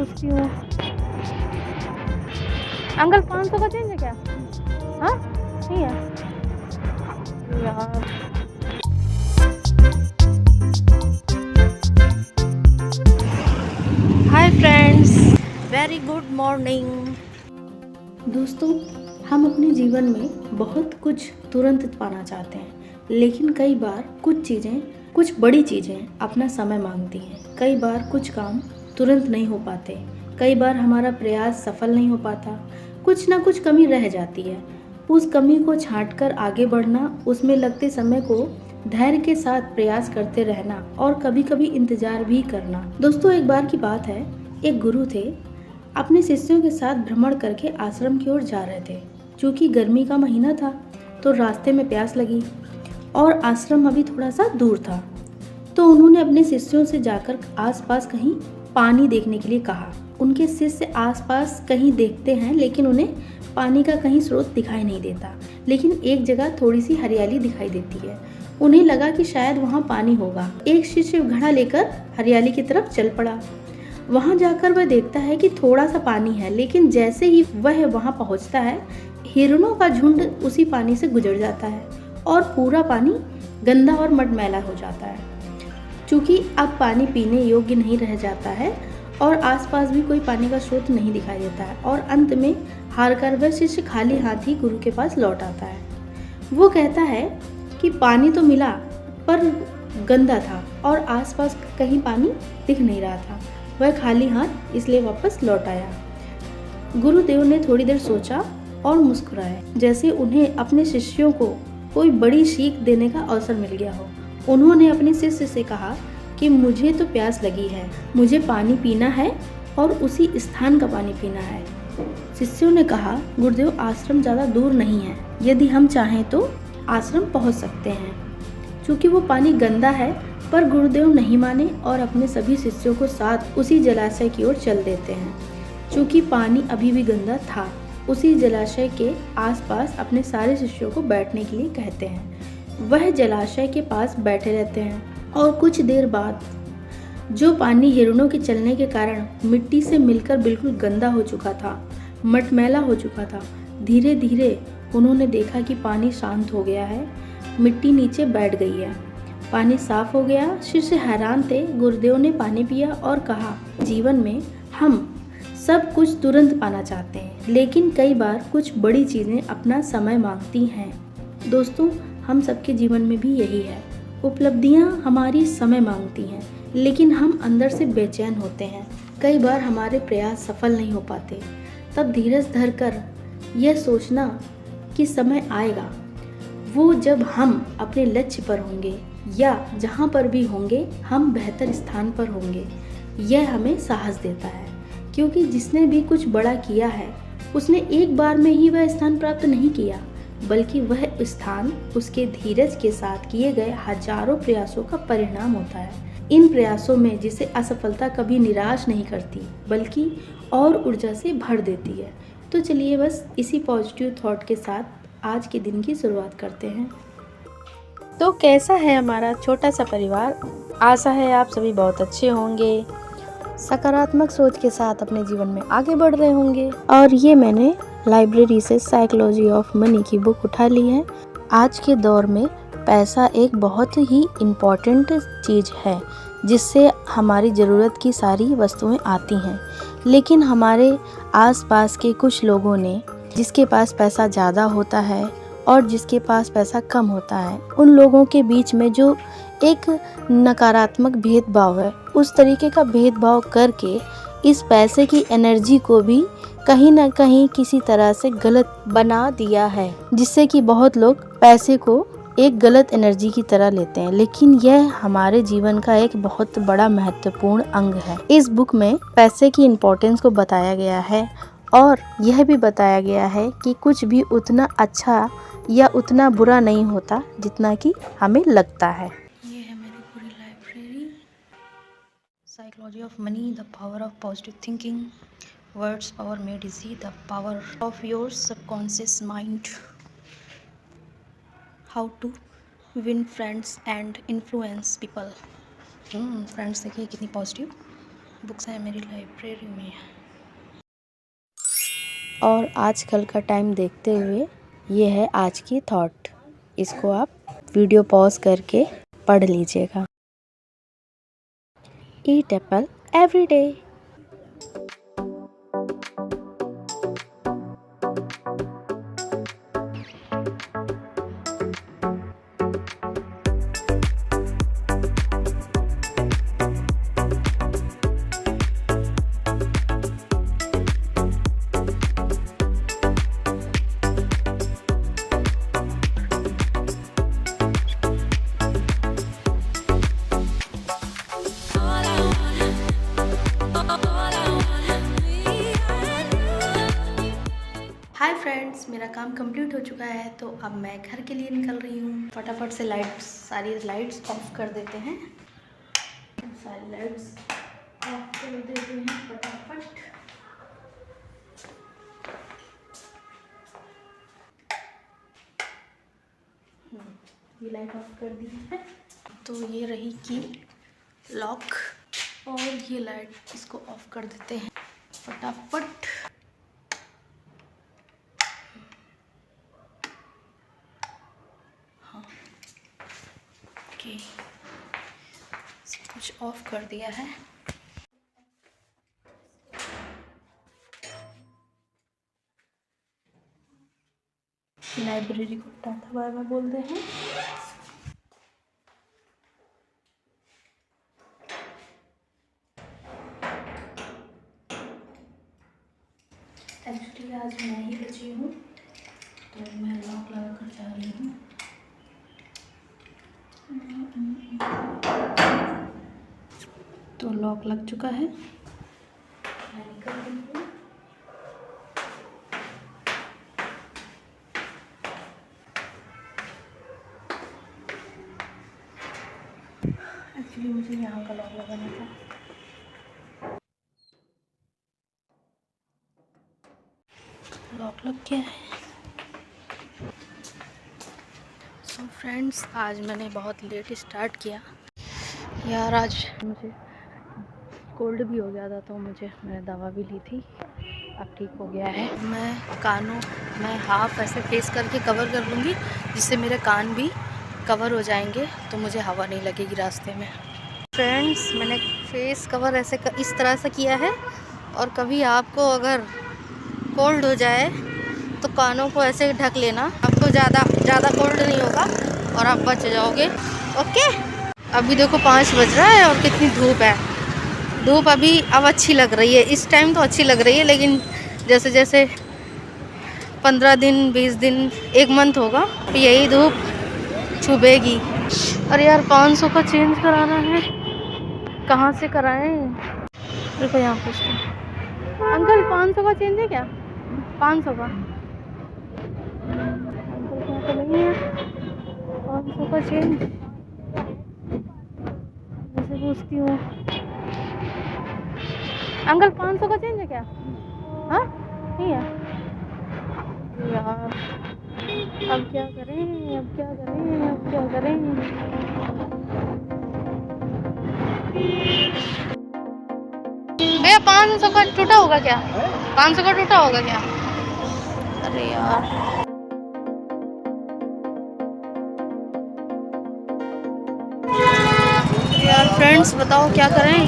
पूछती हूँ। अंकल 500 का चेंज है क्या? हाँ नहीं है यार। Hi friends, very good morning. दोस्तों, हम अपने जीवन में बहुत कुछ तुरंत पाना चाहते हैं, लेकिन कई बार कुछ बड़ी चीज़ें अपना समय मांगती हैं। कई बार कुछ काम तुरंत नहीं हो पाते, कई बार हमारा प्रयास सफल नहीं हो पाता, कुछ ना कुछ कमी रह जाती है। उस कमी को छांटकर आगे बढ़ना, उसमें लगते समय को धैर्य के साथ प्रयास करते रहना और कभी कभी इंतजार भी करना। दोस्तों, एक बार की बात है, एक गुरु थे, अपने शिष्यों के साथ भ्रमण करके आश्रम की ओर जा रहे थे। चूंकि गर्मी का महीना था तो रास्ते में प्यास लगी और आश्रम अभी थोड़ा सा दूर था, तो उन्होंने अपने शिष्यों से जाकर आसपास कहीं पानी देखने के लिए कहा। उनके शिष्य आसपास कहीं देखते हैं, लेकिन उन्हें पानी का कहीं स्रोत दिखाई नहीं देता, लेकिन एक जगह थोड़ी सी हरियाली दिखाई देती है। उन्हें लगा कि शायद वहाँ पानी होगा। एक शिष्य घड़ा लेकर हरियाली की तरफ चल पड़ा। वहां जाकर वह देखता है कि थोड़ा सा पानी है, लेकिन जैसे ही वह वहां पहुंचता है, हिरणों का झुंड उसी पानी से गुजर जाता है और पूरा पानी गंदा और मटमैला हो जाता है। चूंकि अब पानी पीने योग्य नहीं रह जाता है और आसपास भी कोई पानी का स्रोत नहीं दिखाई देता है, और अंत में हार कर वह शिष्य खाली हाथ ही गुरु के पास लौट आता है। वो कहता है कि पानी तो मिला पर गंदा था और आसपास कहीं पानी दिख नहीं रहा था। वह खाली हाथ इसलिए वापस लौट आया। गुरुदेव ने थोड़ी देर सोचा और मुस्कुराए, जैसे उन्हें अपने शिष्यों को कोई बड़ी सीख देने का अवसर मिल गया हो। उन्होंने अपने शिष्य से कहा कि मुझे तो प्यास लगी है, मुझे पानी पीना है और उसी स्थान का पानी पीना है। शिष्यों ने कहा, गुरुदेव, आश्रम ज़्यादा दूर नहीं है, यदि हम चाहें तो आश्रम पहुंच सकते हैं। चूँकि वो पानी गंदा है, पर गुरुदेव नहीं माने और अपने सभी शिष्यों को साथ उसी जलाशय की ओर चल देते हैं। चूँकि पानी अभी भी गंदा था, उसी जलाशय के आसपास अपने सारे शिष्यों को बैठने के लिए कहते हैं। वह जलाशय के पास बैठे रहते हैं और कुछ देर बाद जो पानी हिरणों के चलने के कारण मिट्टी से मिलकर बिल्कुल गंदा हो चुका था, मटमैला हो चुका था, धीरे धीरे उन्होंने देखा कि पानी शांत हो गया है, मिट्टी नीचे बैठ गई है, पानी साफ हो गया। शिष्य हैरान थे। गुरुदेव ने पानी पिया और कहा, जीवन में हम सब कुछ तुरंत पाना चाहते हैं, लेकिन कई बार कुछ बड़ी चीज़ें अपना समय मांगती हैं। दोस्तों, हम सबके जीवन में भी यही है। उपलब्धियां हमारी समय मांगती हैं, लेकिन हम अंदर से बेचैन होते हैं। कई बार हमारे प्रयास सफल नहीं हो पाते। तब धीरज धरकर यह सोचना कि समय आएगा, वो जब हम अपने लक्ष्य पर होंगे या जहाँ पर भी होंगे हम बेहतर स्थान पर होंगे। यह हमें साहस देता है, क्योंकि जिसने भी कुछ बड़ा किया है उसने एक बार में ही वह स्थान प्राप्त नहीं किया, बल्कि वह स्थान उसके धीरज के साथ किए गए हजारों प्रयासों का परिणाम होता है। इन प्रयासों में जिसे असफलता कभी निराश नहीं करती, बल्कि और ऊर्जा से भर देती है। तो चलिए बस इसी पॉजिटिव थॉट के साथ आज के दिन की शुरुआत करते हैं। तो कैसा है हमारा छोटा सा परिवार? आशा है आप सभी बहुत अच्छे होंगे, सकारात्मक सोच के साथ अपने जीवन में आगे बढ़ रहे होंगे। और ये मैंने लाइब्रेरी से साइकोलॉजी ऑफ मनी की बुक उठा ली है। आज के दौर में पैसा एक बहुत ही इम्पॉर्टेंट चीज़ है, जिससे हमारी ज़रूरत की सारी वस्तुएं आती हैं। लेकिन हमारे आसपास के कुछ लोगों ने, जिसके पास पैसा ज़्यादा होता है और जिसके पास पैसा कम होता है, उन लोगों के बीच में जो एक नकारात्मक भेदभाव है, उस तरीके का भेदभाव करके इस पैसे की एनर्जी को भी कहीं ना कहीं किसी तरह से गलत बना दिया है, जिससे कि बहुत लोग पैसे को एक गलत एनर्जी की तरह लेते हैं। लेकिन यह हमारे जीवन का एक बहुत बड़ा महत्वपूर्ण अंग है। इस बुक में पैसे की इम्पोर्टेंस को बताया गया है और यह भी बताया गया है कि कुछ भी उतना अच्छा या उतना बुरा नहीं होता जितना कि हमें लगता है। ये है मेरी पूरी library. Psychology of money, the power of positive thinking, words power made easy, the power of your subconscious mind, how to win friends and influence people. Friends देखिए कितनी पॉजिटिव बुक्स है मेरी लाइब्रेरी में। और आजकल का टाइम देखते हुए ये है आज की थॉट। इसको आप वीडियो पॉज करके पढ़ लीजिएगा। ईट Apple every day. Hi friends, मेरा काम कंप्लीट हो चुका है तो अब मैं घर के लिए निकल रही हूँ। फटाफट से सारी लाइट्स ऑफ कर देते हैं। सारी लाइट्स ऑफ कर देते हैं फटाफट। ये लाइट ऑफ कर दी है तो ये रही की लॉक, और ये लाइट इसको ऑफ कर देते हैं फटाफट। ओके, सब कुछ ऑफ कर दिया है। लाइब्रेरी को टाटा बाय बाय बोलते हैं। एक्चुअली आज मैं ही बची हूँ तो मैं लॉक लगा कर जा रही हूँ। तो लॉक लग चुका है, मैं निकल रही हूँ। एक्चुअली मुझे यहाँ का लॉक लगाना था। लॉक लग गया है। सो फ्रेंड्स, आज मैंने बहुत लेट स्टार्ट किया यार। आज मुझे कोल्ड भी हो गया था तो मैंने दवा भी ली थी, अब ठीक हो गया है। मैं हाफ ऐसे फेस करके कवर कर लूँगी जिससे मेरे कान भी कवर हो जाएंगे तो मुझे हवा नहीं लगेगी रास्ते में। फ्रेंड्स, मैंने फेस कवर ऐसे इस तरह से किया है, और कभी आपको अगर कोल्ड हो जाए तो कानों को ऐसे ढक लेना, आपको ज़्यादा कोल्ड नहीं होगा और आप बच जाओगे। ओके, अभी देखो 5 बज रहा है और कितनी धूप है। धूप अभी अब अच्छी लग रही है, इस टाइम तो अच्छी लग रही है, लेकिन जैसे जैसे 15 दिन 20 दिन 1 मंथ होगा यही धूप चुभेगी। अरे यार, 500 का चेंज कराना है, कहाँ से कराएं? देखो यहाँ पूछते हैं। अंकल 500 का चेंज है क्या? 500 का अंकल यहाँ तो नहीं है। 500 का चेंज जैसे पूछती हूँ। अंकल 500 का चेंज है क्या? हाँ, नहीं है यार। अब क्या करें, अब क्या करें, अब क्या करें? भैया 500 का टूटा होगा क्या? 500 का टूटा होगा क्या? अरे यार फ्रेंड्स, बताओ क्या करें।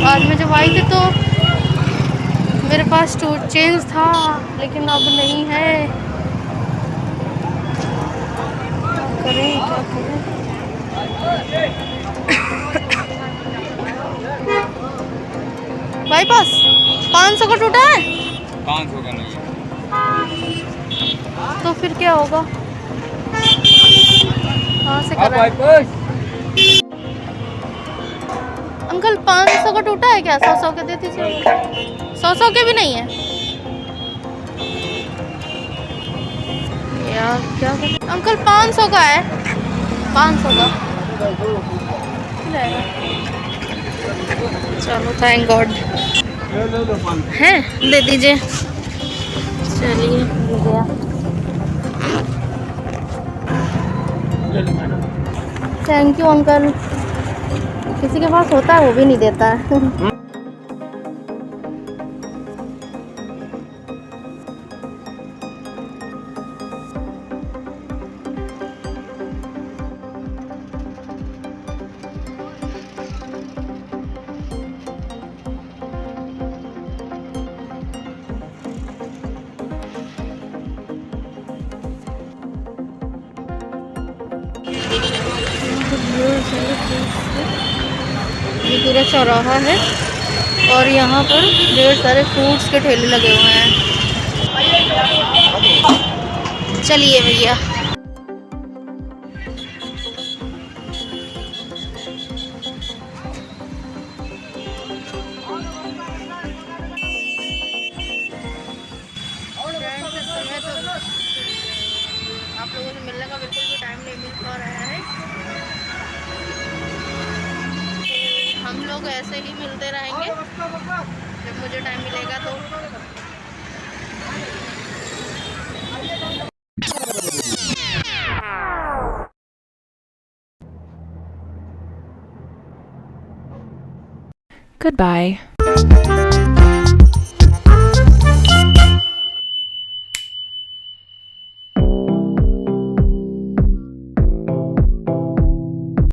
आज मैं जब आई थी तो मेरे पास चेंज था, लेकिन अब नहीं है। क्या करें? भाई पास 500 का टूटा है। 500 का नहीं है तो फिर क्या होगा? कहाँ से करा? अंकल 500 का टूटा है क्या? 100 के दे दीजिए। 100 के भी नहीं है यार, क्या करें? अंकल 500 का है, 500 का। चलो, थैंक गॉड है, दे दीजिए। चलिए, हो गया। Thank you uncle. किसी के पास होता है वो भी नहीं देता है। ये पूरा चौराहा है और यहाँ पर ढेर सारे फ्रूट्स के ठेले लगे हुए हैं। चलिए भैया। आप लोगों से मिलने का बिल्कुल भी टाइम नहीं मिल पा रहा है। हम लोग ऐसे ही मिलते रहेंगे जब मुझे टाइम मिलेगा तो। Goodbye.